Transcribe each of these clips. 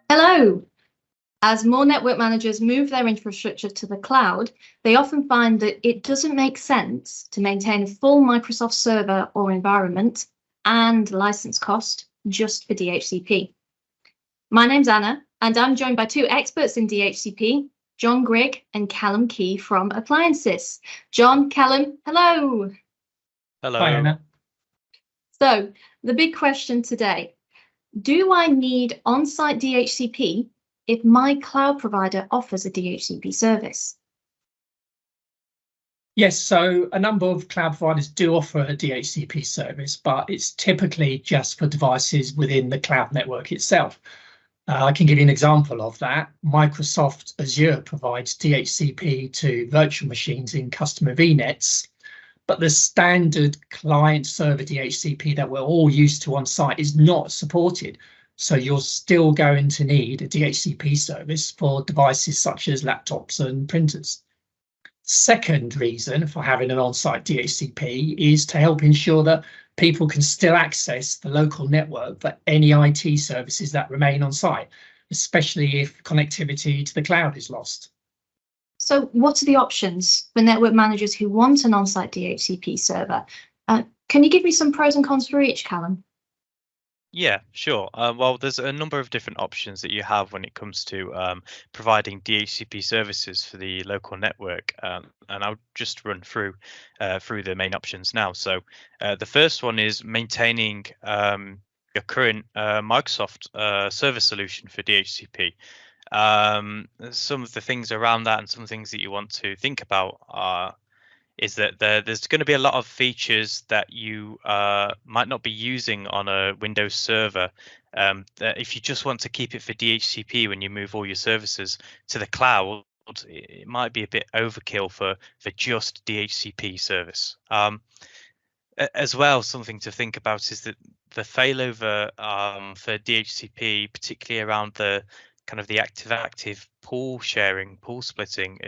Hello. As more network managers move their infrastructure to the cloud, they often find that it doesn't make sense to maintain a full Microsoft server or environment and license cost just for DHCP. My name's Anna, and I'm joined by two experts in DHCP, John Grigg and Callum Key from Appliances. John, Callum, hello. Hello. Hi, Anna. So, the big question today, do I need on-site DHCP if my cloud provider offers a DHCP service? Yes, so a number of cloud providers do offer a DHCP service, but it's typically just for devices within the cloud network itself. I can give you an example of that. Microsoft Azure provides DHCP to virtual machines in customer VNets, but the standard client server DHCP that we're all used to on site is not supported. So you're still going to need a DHCP service for devices such as laptops and printers. Second reason for having an on-site DHCP is to help ensure that people can still access the local network for any IT services that remain on site, especially if connectivity to the cloud is lost. So what are the options for network managers who want an on-site DHCP server? Can you give me some pros and cons for each, Callum? Yeah, sure. Well, there's a number of different options that you have when it comes to providing DHCP services for the local network, and I'll just run through the main options now. So the first one is maintaining your current Microsoft server solution for DHCP. Some of the things around that and some things that you want to think about is that there's going to be a lot of features that you might not be using on a Windows server. That if you just want to keep it for DHCP when you move all your services to the cloud, it might be a bit overkill for just DHCP service. As well, something to think about is that the failover for DHCP, particularly around the kind of the active-active pool sharing, pool splitting,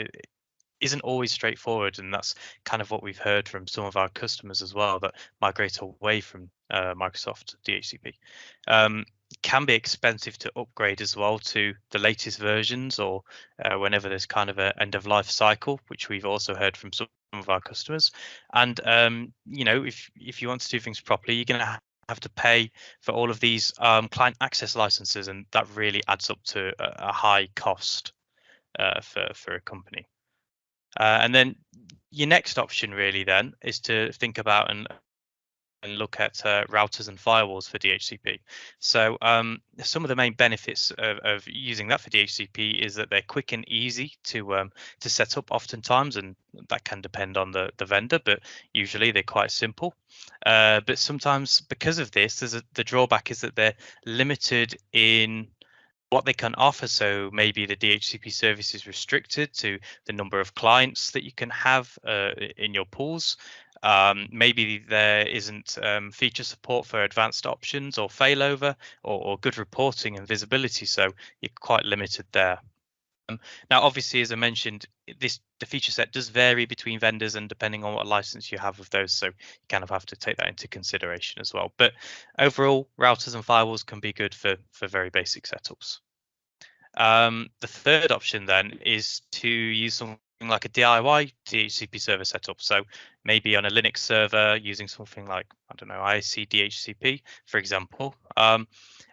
isn't always straightforward, and that's kind of what we've heard from some of our customers as well, that migrate away from Microsoft DHCP. Can be expensive to upgrade as well to the latest versions, or whenever there's kind of an end of life cycle, which we've also heard from some of our customers. And you know, if you want to do things properly, you're going to have to pay for all of these client access licenses, and that really adds up to a high cost for a company. And then your next option really then is to think about and look at routers and firewalls for DHCP. So some of the main benefits of using that for DHCP is that they're quick and easy to set up oftentimes, and that can depend on the vendor, but usually they're quite simple. But sometimes because of this, the drawback is that they're limited in what they can offer. So maybe the DHCP service is restricted to the number of clients that you can have in your pools. Maybe there isn't feature support for advanced options or failover or good reporting and visibility, so you're quite limited there. Now, obviously, as I mentioned, the feature set does vary between vendors and depending on what license you have of those, so you kind of have to take that into consideration as well. But overall, routers and firewalls can be good for very basic setups. The third option then is to use something like a DIY DHCP server setup. So maybe on a Linux server using something like, I don't know, ISC DHCP, for example.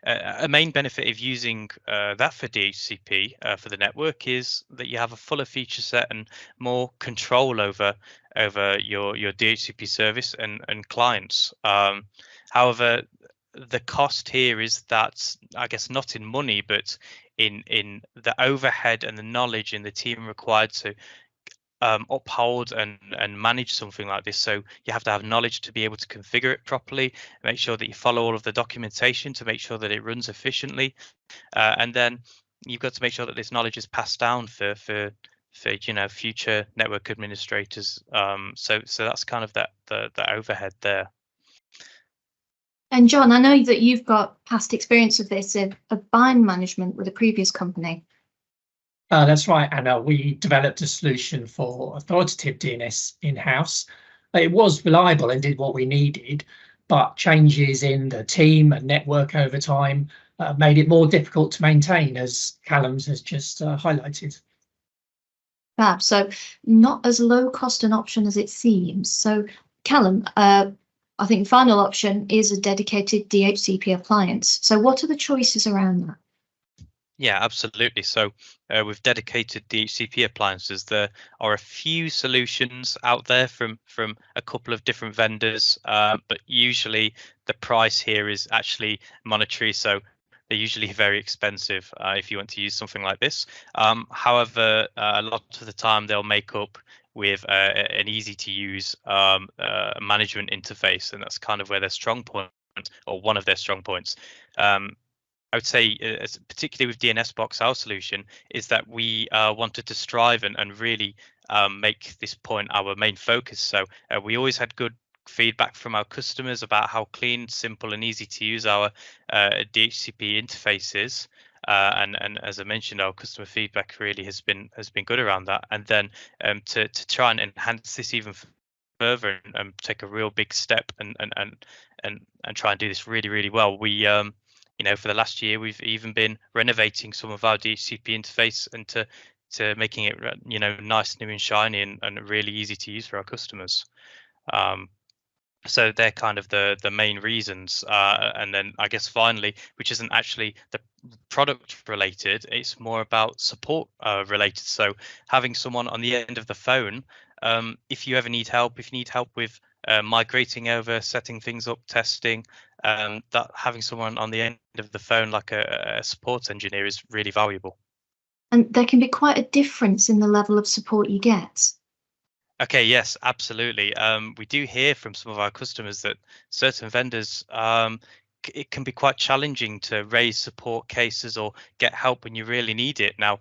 A main benefit of using that for DHCP for the network is that you have a fuller feature set and more control over your DHCP service and clients. However, the cost here is that, I guess, not in money, but in the overhead and the knowledge in the team required to uphold and manage something like this. So you have to have knowledge to be able to configure it properly, make sure that you follow all of the documentation to make sure that it runs efficiently, and then you've got to make sure that this knowledge is passed down for you know, future network administrators. So that's kind of the overhead there. And John, I know that you've got past experience of this of bind management with a previous company. That's right, Anna. We developed a solution for authoritative DNS in-house. It was reliable and did what we needed, but changes in the team and network over time made it more difficult to maintain, as Callum's has just highlighted. Fab. So not as low cost an option as it seems. So Callum, I think the final option is a dedicated DHCP appliance. So what are the choices around that? Yeah, absolutely. So with dedicated DHCP appliances, there are a few solutions out there from a couple of different vendors, but usually the price here is actually monetary. So they're usually very expensive if you want to use something like this. However, a lot of the time they'll make up with an easy to use management interface, and that's kind of where their strong point, or one of their strong points. I would say, particularly with DNS Box, our solution is that we wanted to strive and really make this point our main focus. So we always had good feedback from our customers about how clean, simple, and easy to use our DHCP interface is. And as I mentioned, our customer feedback really has been good around that. And then to try and enhance this even further and take a real big step and try and do this really well, we for the last year, we've even been renovating some of our DHCP interface and to making it, nice, new and shiny and really easy to use for our customers. So they're kind of the main reasons. And then I guess finally, which isn't actually the product related, it's more about support related. So having someone on the end of the phone, if you ever need help, with migrating over, setting things up, testing, that having someone on the end of the phone like a support engineer is really valuable. And there can be quite a difference in the level of support you get. Okay, yes, absolutely. We do hear from some of our customers that certain vendors, it can be quite challenging to raise support cases or get help when you really need it. Now,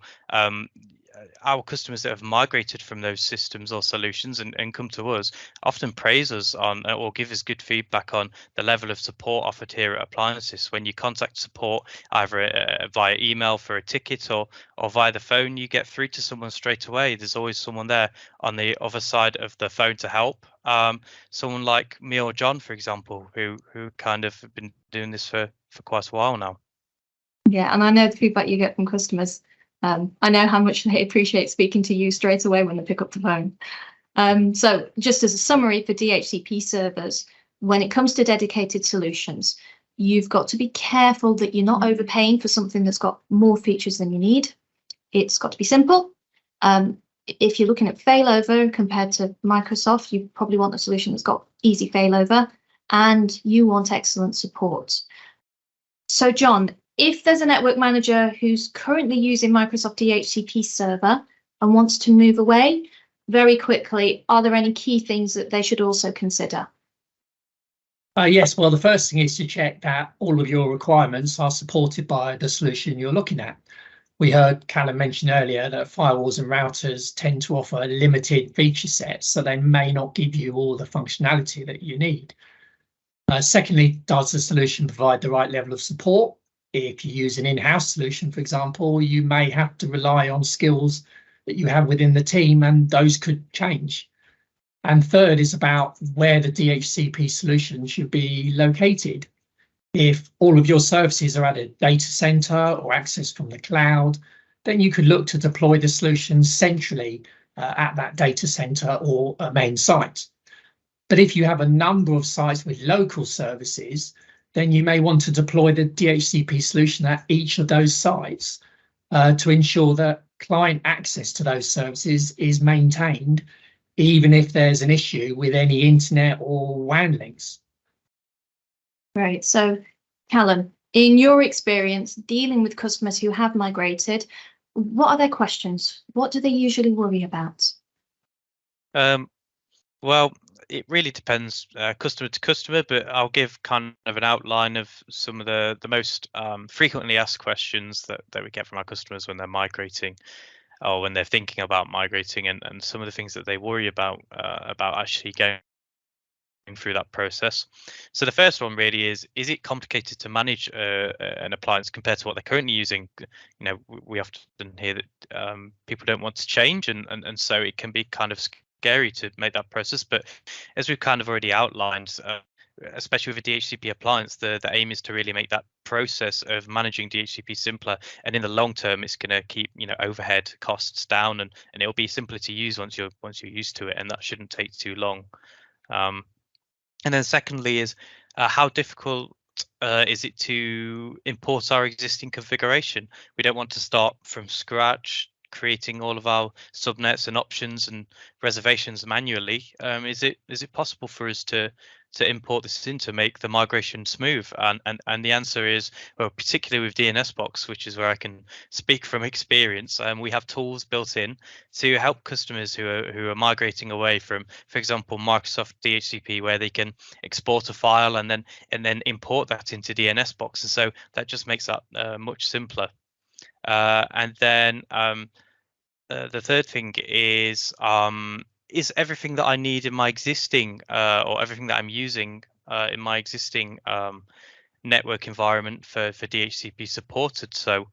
our customers that have migrated from those systems or solutions and come to us often praise us on or give us good feedback on the level of support offered here at Appliances. When you contact support either via email for a ticket or via the phone, you get through to someone straight away. There's always someone there on the other side of the phone to help. Someone like me or John, for example, who kind of have been doing this for quite a while now. Yeah, and I know the feedback you get from customers. I know how much they appreciate speaking to you straight away when they pick up the phone. So just as a summary for DHCP servers, when it comes to dedicated solutions, you've got to be careful that you're not overpaying for something that's got more features than you need. It's got to be simple. If you're looking at failover compared to Microsoft, you probably want a solution that's got easy failover, and you want excellent support. So John, if there's a network manager who's currently using Microsoft DHCP server and wants to move away, very quickly, are there any key things that they should also consider? Yes, well, the first thing is to check that all of your requirements are supported by the solution you're looking at. We heard Callum mention earlier that firewalls and routers tend to offer limited feature sets, so they may not give you all the functionality that you need. Secondly, does the solution provide the right level of support? If you use an in-house solution, for example, you may have to rely on skills that you have within the team, and those could change. And third is about where the DHCP solution should be located. If all of your services are at a data center or accessed from the cloud, then you could look to deploy the solution centrally at that data center or a main site. But if you have a number of sites with local services, then you may want to deploy the DHCP solution at each of those sites to ensure that client access to those services is maintained, even if there's an issue with any internet or WAN links. Right. So, Callum, in your experience dealing with customers who have migrated, what are their questions? What do they usually worry about? Well, it really depends customer to customer, but I'll give kind of an outline of some of the most frequently asked questions that we get from our customers when they're migrating or when they're thinking about migrating, and some of the things that they worry about actually going through that process. So the first one really is it complicated to manage an appliance compared to what they're currently using? We often hear that people don't want to change, and so it can be kind of scary to make that process. But as we've kind of already outlined, especially with a DHCP appliance, the aim is to really make that process of managing DHCP simpler, and in the long term it's going to keep overhead costs down, and it'll be simpler to use once you're used to it, and that shouldn't take too long. And then secondly is how difficult is it to import our existing configuration? We don't want to start from scratch creating all of our subnets and options and reservations manually. Is it possible for us to import this in to make the migration smooth? And the answer is, well, particularly with DNSBox, which is where I can speak from experience, we have tools built in to help customers who are migrating away from, for example, Microsoft DHCP, where they can export a file and then import that into DNSBox, and so that just makes that much simpler. And then the third thing is everything that I need in my existing or everything that I'm using in my existing network environment for DHCP supported. So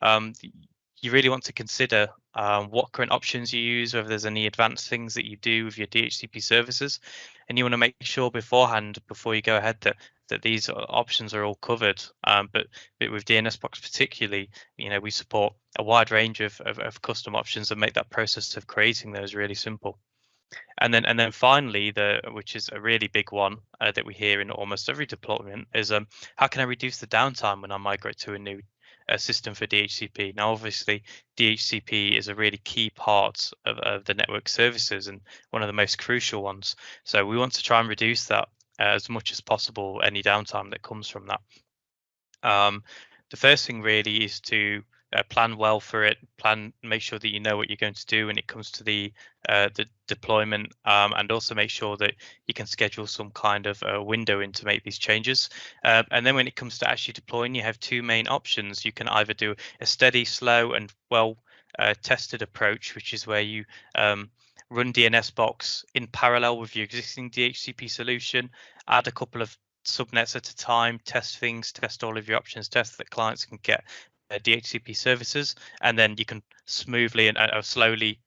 you really want to consider what current options you use, whether there's any advanced things that you do with your DHCP services, and you want to make sure beforehand, before you go ahead, that these options are all covered. But with DNSBox particularly, we support a wide range of custom options and make that process of creating those really simple. And then finally, which is a really big one that we hear in almost every deployment, is how can I reduce the downtime when I migrate to a new system for DHCP? Now, obviously, DHCP is a really key part of the network services and one of the most crucial ones. So we want to try and reduce that as much as possible, any downtime that comes from that. The first thing really is to plan well for it. Make sure that you know what you're going to do when it comes to the deployment, and also make sure that you can schedule some kind of window in to make these changes. And then when it comes to actually deploying, you have two main options. You can either do a steady, slow, and well tested approach, which is where you run DNSBox in parallel with your existing DHCP solution, add a couple of subnets at a time, test things, test all of your options, test that clients can get DHCP services, and then you can smoothly and slowly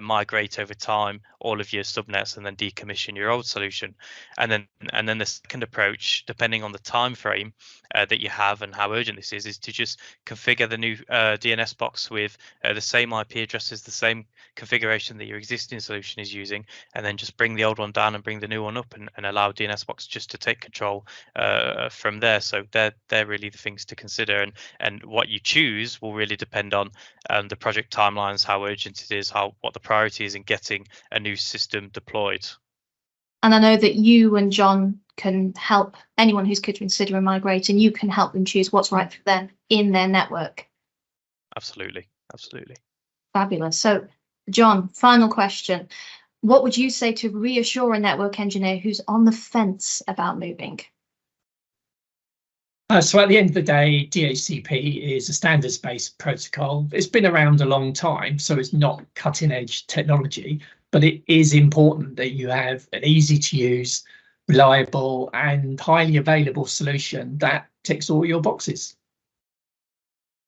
migrate over time all of your subnets and then decommission your old solution. And then the second approach, depending on the time frame that you have and how urgent this is to just configure the new DNSBox with the same IP addresses, the same configuration that your existing solution is using, and then just bring the old one down and bring the new one up, and allow DNSBox just to take control from there. So they're really the things to consider, and what you choose will really depend on the project timelines, how urgent it is, what the priority is in getting a new system deployed. And I know that you and John can help anyone who's considering migrating. You can help them choose what's right for them in their network. Absolutely. Fabulous. So, John, final question. What would you say to reassure a network engineer who's on the fence about moving? So at the end of the day, DHCP is a standards-based protocol. It's been around a long time, so it's not cutting-edge technology, but it is important that you have an easy-to-use, reliable, and highly available solution that ticks all your boxes.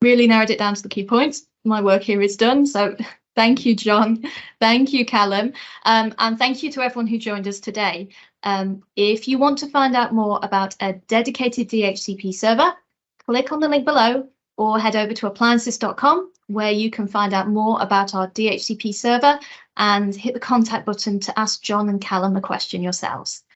Really narrowed it down to the key points. My work here is done. So thank you, John. Thank you, Callum. And thank you to everyone who joined us today. If you want to find out more about a dedicated DHCP server, click on the link below or head over to appliances.com, where you can find out more about our DHCP server and hit the contact button to ask John and Callum a question yourselves.